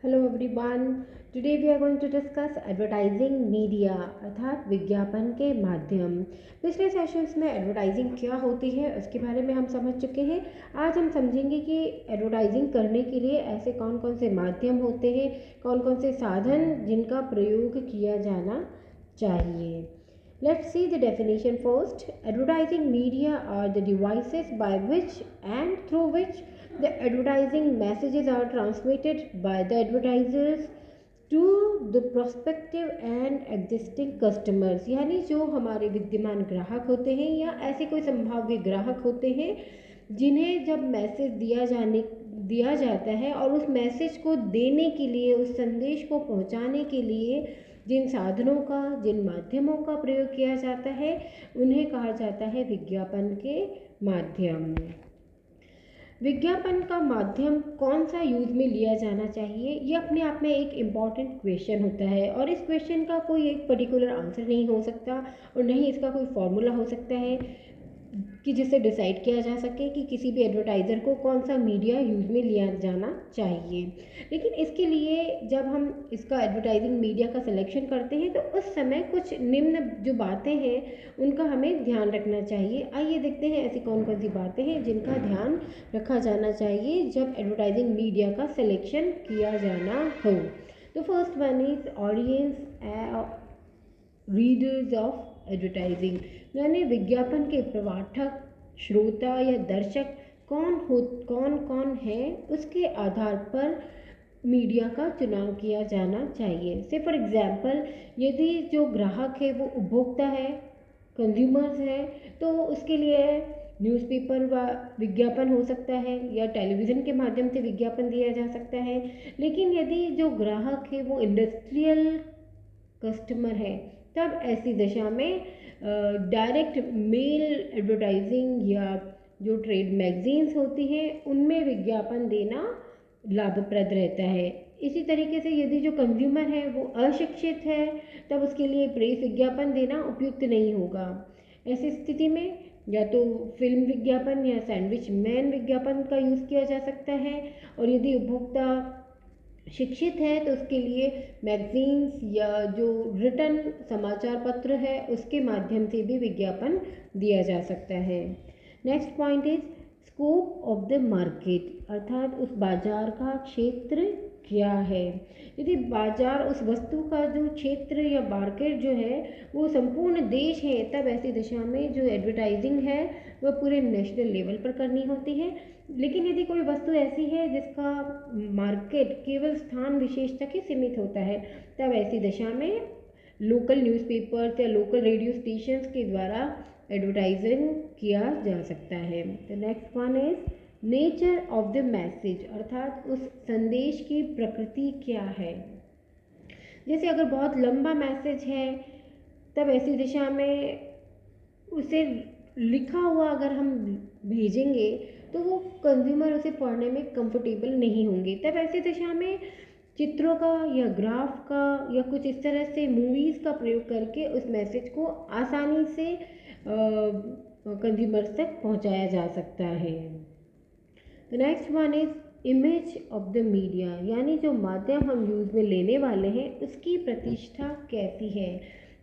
Hello everyone. Today we are going to discuss advertising media अर्थात विज्ञापन के माध्यम। पिछले सेशंस में एडवर्टाइजिंग क्या होती है उसके बारे में हम समझ चुके हैं। आज हम समझेंगे कि एडवर्टाइजिंग करने के लिए ऐसे कौन कौन से माध्यम होते हैं, कौन कौन से साधन जिनका प्रयोग किया जाना चाहिए। Let's see the definition first. Advertising media are the devices by which and through which the advertising messages are transmitted by the advertisers to the prospective and existing customers। यानी जो हमारे विद्यमान ग्राहक होते हैं या ऐसे कोई संभाव्य ग्राहक होते हैं जिन्हें जब मैसेज दिया जाता है और उस मैसेज को देने के लिए, उस संदेश को पहुंचाने के लिए जिन साधनों का, जिन माध्यमों का प्रयोग किया जाता है उन्हें कहा जाता है विज्ञापन के माध्यम। विज्ञापन का माध्यम कौन सा यूज में लिया जाना चाहिए, ये अपने आप में एक इम्पॉर्टेंट क्वेश्चन होता है और इस क्वेश्चन का कोई एक पर्टिकुलर आंसर नहीं हो सकता और नहीं इसका कोई फॉर्मूला हो सकता है कि जिससे डिसाइड किया जा सके कि किसी भी एडवर्टाइज़र को कौन सा मीडिया यूज़ में लिया जाना चाहिए। लेकिन इसके लिए जब हम इसका एडवर्टाइजिंग मीडिया का सिलेक्शन करते हैं तो उस समय कुछ निम्न जो बातें हैं उनका हमें ध्यान रखना चाहिए। आइए देखते हैं ऐसी कौन कौन सी बातें हैं जिनका ध्यान रखा जाना चाहिए जब एडवर्टाइजिंग मीडिया का सिलेक्शन किया जाना हो। तो first one is audience readers of advertising, यानी विज्ञापन के प्रवाठक, श्रोता या दर्शक कौन कौन है उसके आधार पर मीडिया का चुनाव किया जाना चाहिए। से फॉर एग्जांपल यदि जो ग्राहक है वो उपभोक्ता है, कंज्यूमर्स है, तो उसके लिए न्यूज़पेपर व विज्ञापन हो सकता है या टेलीविज़न के माध्यम से विज्ञापन दिया जा सकता है। लेकिन यदि जो ग्राहक है वो इंडस्ट्रियल कस्टमर है तब ऐसी दशा में डायरेक्ट मेल एडवर्टाइजिंग या जो ट्रेड मैगजीन्स होती हैं उनमें विज्ञापन देना लाभप्रद रहता है। इसी तरीके से यदि जो कंज्यूमर है वो अशिक्षित है तब उसके लिए प्रेस विज्ञापन देना उपयुक्त नहीं होगा। ऐसी स्थिति में या तो फिल्म विज्ञापन या सैंडविच मैन विज्ञापन का यूज़ किया जा सकता है और यदि उपभोक्ता शिक्षित है तो उसके लिए मैगजीन्स या जो रिटन समाचार पत्र है उसके माध्यम से भी विज्ञापन दिया जा सकता है। Next point is scope of the market, अर्थात उस बाजार का क्षेत्र क्या है। यदि बाजार उस वस्तु का जो क्षेत्र या मार्केट जो है वो संपूर्ण देश है तब ऐसी दिशा में जो एडवर्टाइजिंग है वह पूरे नेशनल लेवल पर करनी होती है। लेकिन यदि कोई वस्तु ऐसी है जिसका मार्केट केवल स्थान विशेष तक ही सीमित होता है तब ऐसी दशा में लोकल न्यूज़पेपर्स या लोकल रेडियो स्टेशंस के द्वारा एडवर्टाइजिंग किया जा सकता है। The next one is nature of the message, अर्थात उस संदेश की प्रकृति क्या है। जैसे अगर बहुत लंबा मैसेज है तब ऐसी दिशा में उसे लिखा हुआ अगर हम भेजेंगे तो वो कंज्यूमर उसे पढ़ने में कंफर्टेबल नहीं होंगे। तब ऐसी दशा में चित्रों का या ग्राफ का या कुछ इस तरह से मूवीज़ का प्रयोग करके उस मैसेज को आसानी से कंज्यूमर्स तक पहुंचाया जा सकता है। The next one is image of the media, यानी जो माध्यम हम यूज़ में लेने वाले हैं उसकी प्रतिष्ठा कैसी है।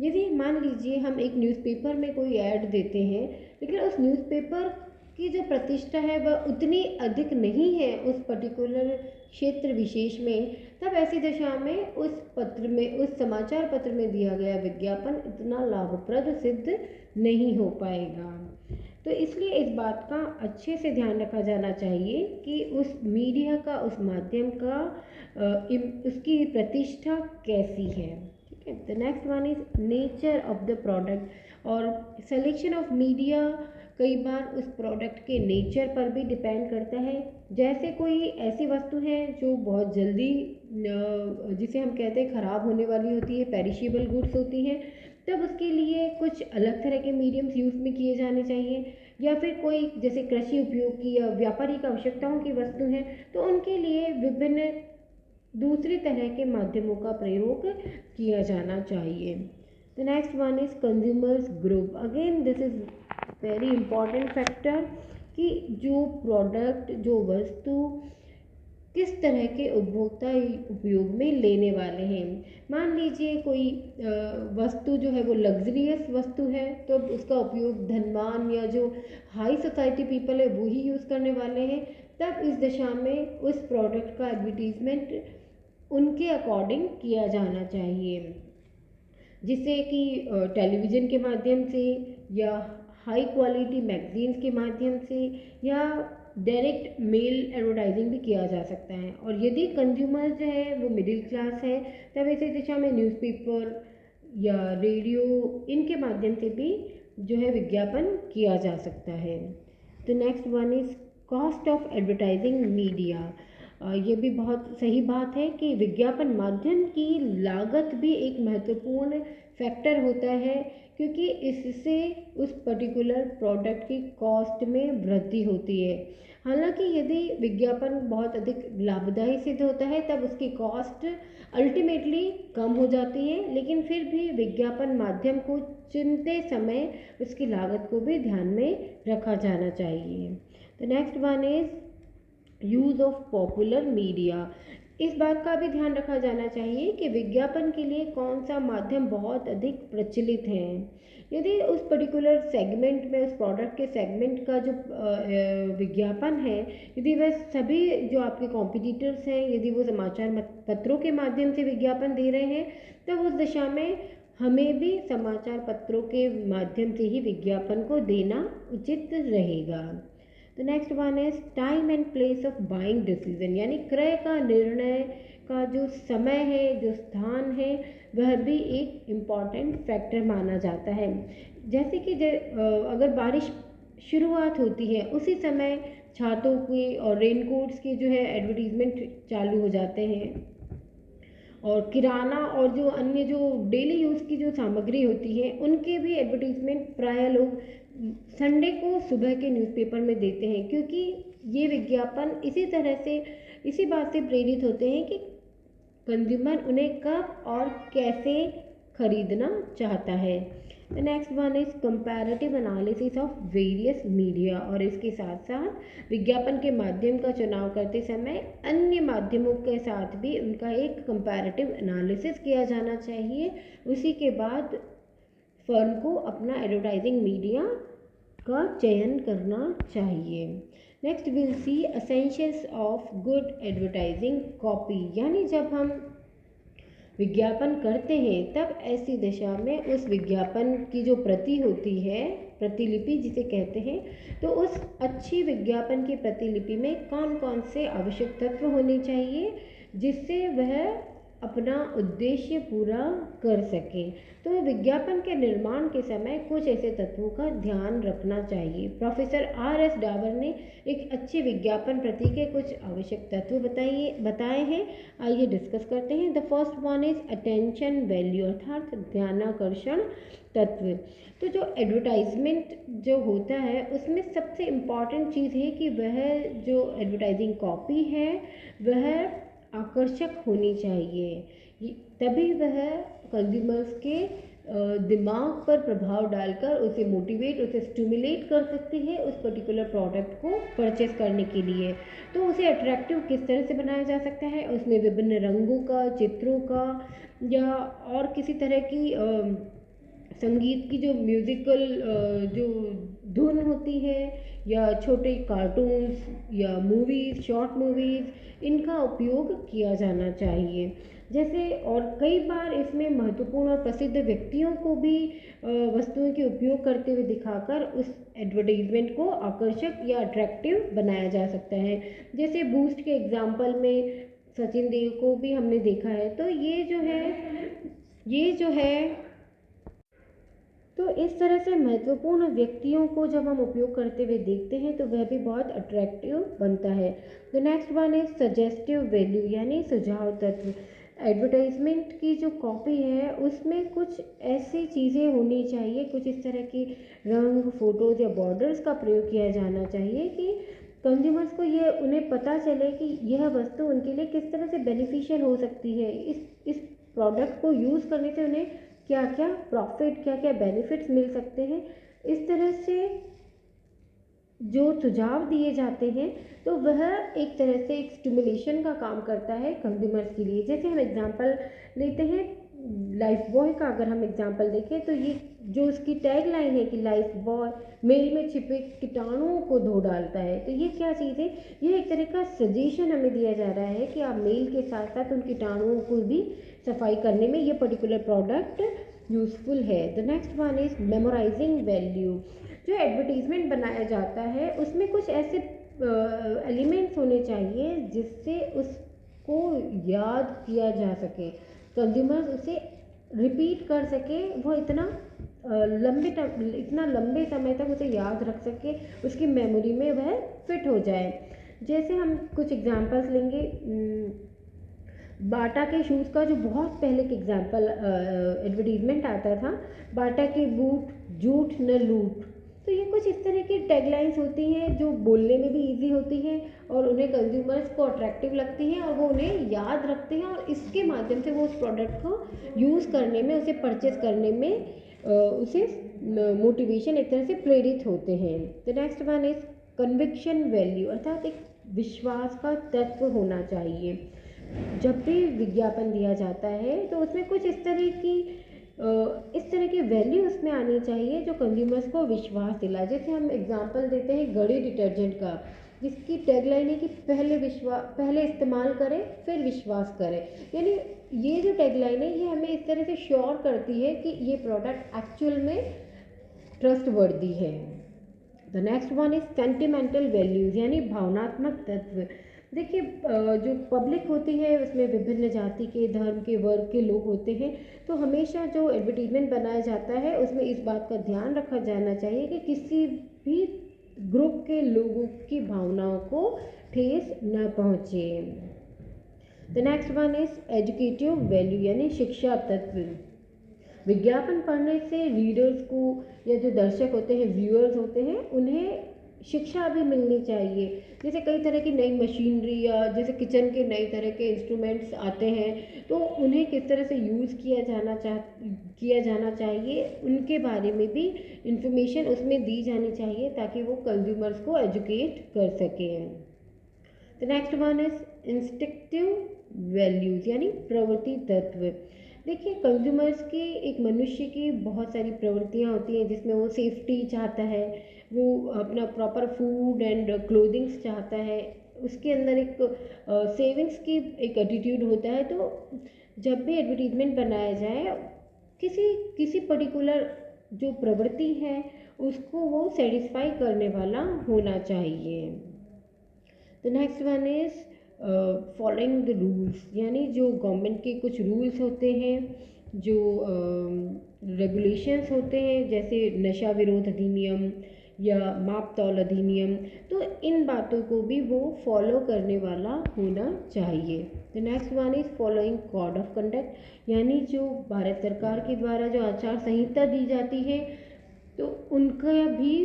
यदि मान लीजिए हम एक न्यूज़पेपर में कोई ऐड देते हैं लेकिन उस न्यूज़पेपर की जो प्रतिष्ठा है वह उतनी अधिक नहीं है उस पर्टिकुलर क्षेत्र विशेष में, तब ऐसी दशा में उस समाचार पत्र में दिया गया विज्ञापन इतना लाभप्रद सिद्ध नहीं हो पाएगा। तो इसलिए इस बात का अच्छे से ध्यान रखा जाना चाहिए कि उस मीडिया का, उस माध्यम का उसकी प्रतिष्ठा कैसी है। ठीक है। The next one is nature of the product, और सिलेक्शन ऑफ मीडिया कई बार उस प्रोडक्ट के नेचर पर भी डिपेंड करता है। जैसे कोई ऐसी वस्तु है जो बहुत जल्दी जिसे हम कहते हैं ख़राब होने वाली होती है, पेरिशेबल गुड्स होती हैं, तब उसके लिए कुछ अलग तरह के मीडियम्स यूज़ में किए जाने चाहिए। या फिर कोई जैसे कृषि उपयोग की या व्यापारिक आवश्यकताओं की वस्तु हैं तो उनके लिए विभिन्न दूसरी तरह के माध्यमों का प्रयोग किया जाना चाहिए। The next one is consumers group. Again this is very important factor कि जो प्रोडक्ट, जो वस्तु किस तरह के उपभोक्ता उपयोग में लेने वाले हैं। मान लीजिए कोई वस्तु जो है वो लग्जरियस वस्तु है, तो उसका उपयोग धनवान या जो हाई सोसाइटी पीपल है वो ही यूज़ करने वाले हैं। तब इस दिशा में उस प्रोडक्ट का एडवर्टीजमेंट उनके अकॉर्डिंग किया जाना चाहिए, जिससे कि टेलीविज़न के माध्यम से या हाई क्वालिटी मैगजीन्स के माध्यम से या डायरेक्ट मेल एडवर्टाइजिंग भी किया जा सकता है। और यदि कंज्यूमर जो है वो मिडिल क्लास है, तब इसी दिशा में न्यूज़पेपर या रेडियो इनके माध्यम से भी जो है विज्ञापन किया जा सकता है। तो next one is cost of advertising media. ये भी बहुत सही बात है कि विज्ञापन माध्यम की लागत भी एक महत्वपूर्ण फैक्टर होता है, क्योंकि इससे उस पर्टिकुलर प्रोडक्ट की कॉस्ट में वृद्धि होती है। हालांकि यदि विज्ञापन बहुत अधिक लाभदायी सिद्ध होता है तब उसकी कॉस्ट अल्टीमेटली कम हो जाती है, लेकिन फिर भी विज्ञापन माध्यम को चुनते समय उसकी लागत को भी ध्यान में रखा जाना चाहिए। तो next one is use of popular media. इस बात का भी ध्यान रखा जाना चाहिए कि विज्ञापन के लिए कौन सा माध्यम बहुत अधिक प्रचलित है। यदि उस पर्टिकुलर सेगमेंट में, उस प्रोडक्ट के सेगमेंट का जो विज्ञापन है, यदि वह सभी जो आपके कॉम्पिटिटर्स हैं यदि वो समाचार पत्रों के माध्यम से विज्ञापन दे रहे हैं, तब उस दिशा में हमें भी समाचार पत्रों के माध्यम से ही विज्ञापन को देना उचित रहेगा। तो next one is time and place of buying decision, यानी क्रय का निर्णय का जो समय है, जो स्थान है, वह भी एक इम्पॉर्टेंट फैक्टर माना जाता है। जैसे कि अगर बारिश शुरुआत होती है उसी समय छातों के और रेनकोट्स के जो है एडवर्टीजमेंट चालू हो जाते हैं, और किराना और जो अन्य जो डेली यूज़ की जो सामग्री होती है उनके भी एडवर्टीजमेंट प्राय लोग संडे को सुबह के न्यूज़पेपर में देते हैं, क्योंकि ये विज्ञापन इसी बात से प्रेरित होते हैं कि कंज्यूमर उन्हें कब और कैसे खरीदना चाहता है। Next one is comparative analysis of various media, और इसके साथ साथ विज्ञापन के माध्यम का चुनाव करते समय अन्य माध्यमों के साथ भी उनका एक कंपैरेटिव एनालिसिस किया जाना चाहिए। उसी के बाद फर्म को अपना एडवर्टाइजिंग मीडिया का चयन करना चाहिए। Next will see essentials of good advertising copy, यानी जब हम विज्ञापन करते हैं तब ऐसी दिशा में उस विज्ञापन की जो प्रति होती है, प्रतिलिपि जिसे कहते हैं, तो उस अच्छी विज्ञापन की प्रतिलिपि में कौन कौन से आवश्यक तत्व होने चाहिए जिससे वह अपना उद्देश्य पूरा कर सके। तो विज्ञापन के निर्माण के समय कुछ ऐसे तत्वों का ध्यान रखना चाहिए। Professor R.S. डाबर ने एक अच्छे विज्ञापन प्रति के कुछ आवश्यक तत्व बताए हैं। आइए डिस्कस करते हैं। The first one is attention value, अर्थात ध्यानाकर्षण तत्व। तो जो एडवर्टाइजमेंट जो होता है उसमें सबसे इम्पॉर्टेंट चीज़ है कि वह जो एडवर्टाइजिंग कॉपी है वह आकर्षक होनी चाहिए, तभी वह कंज्यूमर्स के दिमाग पर प्रभाव डालकर उसे मोटिवेट, उसे स्टिमुलेट कर सकती है उस पर्टिकुलर प्रोडक्ट को परचेस करने के लिए। तो उसे अट्रैक्टिव किस तरह से बनाया जा सकता है, उसमें विभिन्न रंगों का, चित्रों का या और किसी तरह की संगीत की जो म्यूज़िकल जो धुन होती है या छोटे कार्टून्स या मूवीज़, शॉर्ट मूवीज़, इनका उपयोग किया जाना चाहिए। जैसे और कई बार इसमें महत्वपूर्ण और प्रसिद्ध व्यक्तियों को भी वस्तुओं के उपयोग करते हुए दिखाकर उस एडवर्टाइजमेंट को आकर्षक या अट्रैक्टिव बनाया जा सकता है। जैसे बूस्ट के एग्जाम्पल में सचिन देव को भी हमने देखा है। तो ये जो है तो इस तरह से महत्वपूर्ण व्यक्तियों को जब हम उपयोग करते हुए देखते हैं तो वह भी बहुत अट्रैक्टिव बनता है। The next one is suggestive value, यानी सुझाव तत्व। एडवर्टाइजमेंट की जो कॉपी है उसमें कुछ ऐसी चीज़ें होनी चाहिए, कुछ इस तरह की रंग, फोटोज़ या बॉर्डर्स का प्रयोग किया जाना चाहिए कि कंज्यूमर्स को ये उन्हें पता चले कि यह वस्तु उनके लिए किस तरह से बेनिफिशियल हो सकती है। इस प्रोडक्ट को यूज़ करने से उन्हें क्या क्या प्रॉफिट, क्या क्या बेनिफिट्स मिल सकते हैं। इस तरह से जो सुझाव दिए जाते हैं तो वह एक तरह से एक स्टिमुलेशन का काम करता है कंज्यूमर्स के लिए। जैसे हम एग्जांपल लेते हैं लाइफ बॉय का, अगर हम एग्जांपल देखें तो ये जो उसकी टैग लाइन है कि लाइफ बॉय मेल में छिपे कीटाणुओं को धो डालता है, तो ये क्या चीज़ है? ये एक तरह का सजेशन हमें दिया जा रहा है कि आप मेल के साथ साथ उन कीटाणुओं को भी सफाई करने में ये पर्टिकुलर प्रोडक्ट यूज़फुल है। The next one is memorising value. जो एडवर्टीज़मेंट बनाया जाता है उसमें कुछ ऐसे एलिमेंट्स होने चाहिए जिससे उसको याद किया जा सके, कंज्यूमर्स उसे रिपीट कर सके, वो इतना लंबे समय तक उसे याद रख सके, उसकी मेमोरी में वह फिट हो जाए। जैसे हम कुछ एग्जांपल्स लेंगे, बाटा के शूज़ का जो बहुत पहले के एग्जाम्पल एडवर्टीजमेंट आता था, बाटा के बूट झूठ न लूट। तो ये कुछ इस तरह की टैगलाइंस होती हैं जो बोलने में भी इजी होती हैं और उन्हें कंज्यूमर्स को अट्रैक्टिव लगती हैं और वो उन्हें याद रखते हैं और इसके माध्यम से वो उस प्रोडक्ट को यूज़ करने में, उसे परचेज करने में उसे मोटिवेशन एक तरह से प्रेरित होते हैं। The next one is conviction value, अर्थात एक विश्वास का तत्व होना चाहिए। जब भी विज्ञापन दिया जाता है तो उसमें कुछ इस तरह की वैल्यू उसमें आनी चाहिए जो कंज्यूमर्स को विश्वास दिलाए। जैसे हम एग्जांपल देते हैं गड़ी डिटर्जेंट का, जिसकी टैगलाइन है कि पहले इस्तेमाल करें फिर विश्वास करें। यानी ये जो टैगलाइन है ये हमें इस तरह से श्योर करती है कि ये प्रोडक्ट एक्चुअल में ट्रस्टवर्दी है। The next one is sentimental values, यानी भावनात्मक तत्व। देखिए जो पब्लिक होती है उसमें विभिन्न जाति के, धर्म के, वर्ग के लोग होते हैं, तो हमेशा जो एडवर्टीजमेंट बनाया जाता है उसमें इस बात का ध्यान रखा जाना चाहिए कि किसी भी ग्रुप के लोगों की भावनाओं को ठेस न पहुँचे। The next one is educative value, यानी शिक्षा तत्व। विज्ञापन पढ़ने से रीडर्स को या जो दर्शक होते हैं, व्यूअर्स होते हैं, उन्हें शिक्षा भी मिलनी चाहिए। जैसे कई तरह की नई मशीनरी या जैसे किचन के नई तरह के इंस्ट्रूमेंट्स आते हैं तो उन्हें किस तरह से यूज़ किया जाना चाहिए, उनके बारे में भी इंफॉर्मेशन उसमें दी जानी चाहिए ताकि वो कंज्यूमर्स को एजुकेट कर सकें। The next one is instinctive values, यानी प्रवृत्ति तत्व। देखिए कंज्यूमर्स की, एक मनुष्य की बहुत सारी प्रवृत्तियाँ होती हैं जिसमें वो सेफ्टी चाहता है, वो अपना प्रॉपर फूड एंड क्लोथिंग्स चाहता है, उसके अंदर एक सेविंग्स की एक एटीट्यूड होता है। तो जब भी एडवर्टीजमेंट बनाया जाए किसी किसी पर्टिकुलर जो प्रवृत्ति है उसको वो सेटिस्फाई करने वाला होना चाहिए। The next one is following the rules, यानी जो गवर्नमेंट के कुछ रूल्स होते हैं, जो रेगुलेशंस होते हैं, जैसे नशा विरोध अधिनियम या माप तौल अधिनियम, तो इन बातों को भी वो फॉलो करने वाला होना चाहिए। The next one is following code of conduct, यानी जो भारत सरकार के द्वारा जो आचार संहिता दी जाती है तो उनका भी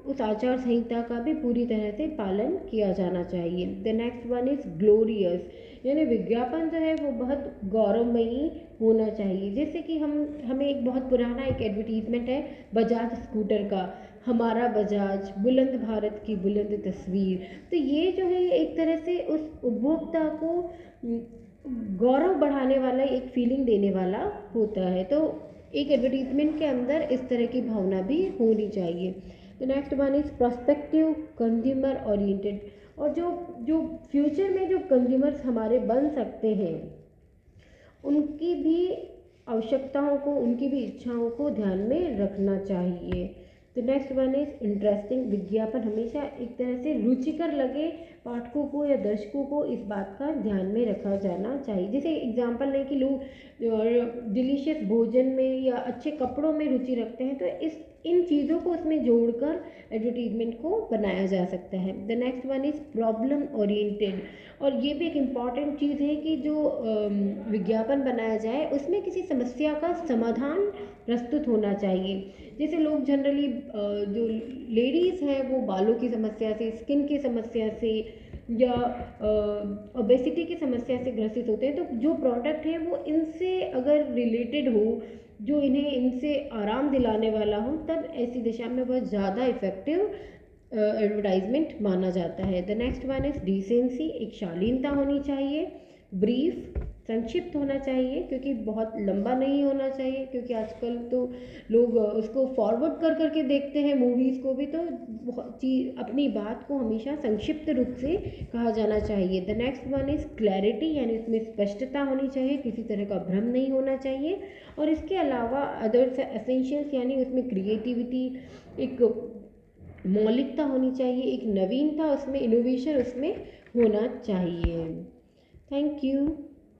उस आचार संहिता का भी पूरी तरह से पालन किया जाना चाहिए। The next one is glorious, यानी विज्ञापन जो है वो बहुत गौरवमयी होना चाहिए। जैसे कि हमें एक बहुत पुराना एक एडवर्टीजमेंट है बजाज स्कूटर का, हमारा बजाज, बुलंद भारत की बुलंद तस्वीर। तो ये जो है एक तरह से उस उपभोक्ता को गौरव बढ़ाने वाला, एक फीलिंग देने वाला होता है। तो एक एडवर्टीजमेंट के अंदर इस तरह की भावना भी होनी चाहिए। तो next one is prospective consumer oriented, और जो जो फ्यूचर में जो कंज्यूमर्स हमारे बन सकते हैं उनकी भी आवश्यकताओं को, उनकी भी इच्छाओं को ध्यान में रखना चाहिए। तो नेक्स्ट वन इज इंटरेस्टिंग, विज्ञापन हमेशा एक तरह से रुचिकर लगे पाठकों को या दर्शकों को, इस बात का ध्यान में रखा जाना चाहिए। जैसे एग्जांपल लें कि लोग डिलीशियस भोजन में या अच्छे कपड़ों में रुचि रखते हैं, तो इन चीज़ों को उसमें जोड़कर एडवर्टीजमेंट को बनाया जा सकता है। The next one is problem oriented, और ये भी एक इम्पॉर्टेंट चीज़ है कि जो विज्ञापन बनाया जाए उसमें किसी समस्या का समाधान प्रस्तुत होना चाहिए। जैसे लोग जनरली जो लेडीज़ हैं वो बालों की समस्या से, स्किन की समस्या से या ओबेसिटी की समस्या से ग्रसित होते हैं, तो जो प्रोडक्ट है वो इनसे अगर रिलेटेड हो, जो इन्हें इनसे आराम दिलाने वाला हो, तब ऐसी दिशा में वह ज़्यादा इफ़ेक्टिव एडवर्टाइजमेंट माना जाता है। The next one is decency, एक शालीनता होनी चाहिए। ब्रीफ, संक्षिप्त होना चाहिए, क्योंकि बहुत लंबा नहीं होना चाहिए, क्योंकि आजकल तो लोग उसको फॉरवर्ड कर करके देखते हैं मूवीज़ को भी, तो बहुत चीज अपनी बात को हमेशा संक्षिप्त रूप से कहा जाना चाहिए। The next one is clarity, यानी उसमें स्पष्टता होनी चाहिए, किसी तरह का भ्रम नहीं होना चाहिए। और इसके अलावा अदर्स एसेंशियल्स, यानी उसमें क्रिएटिविटी, एक मौलिकता होनी चाहिए, एक नवीनता उसमें, इनोवेशन उसमें होना चाहिए। Thank you.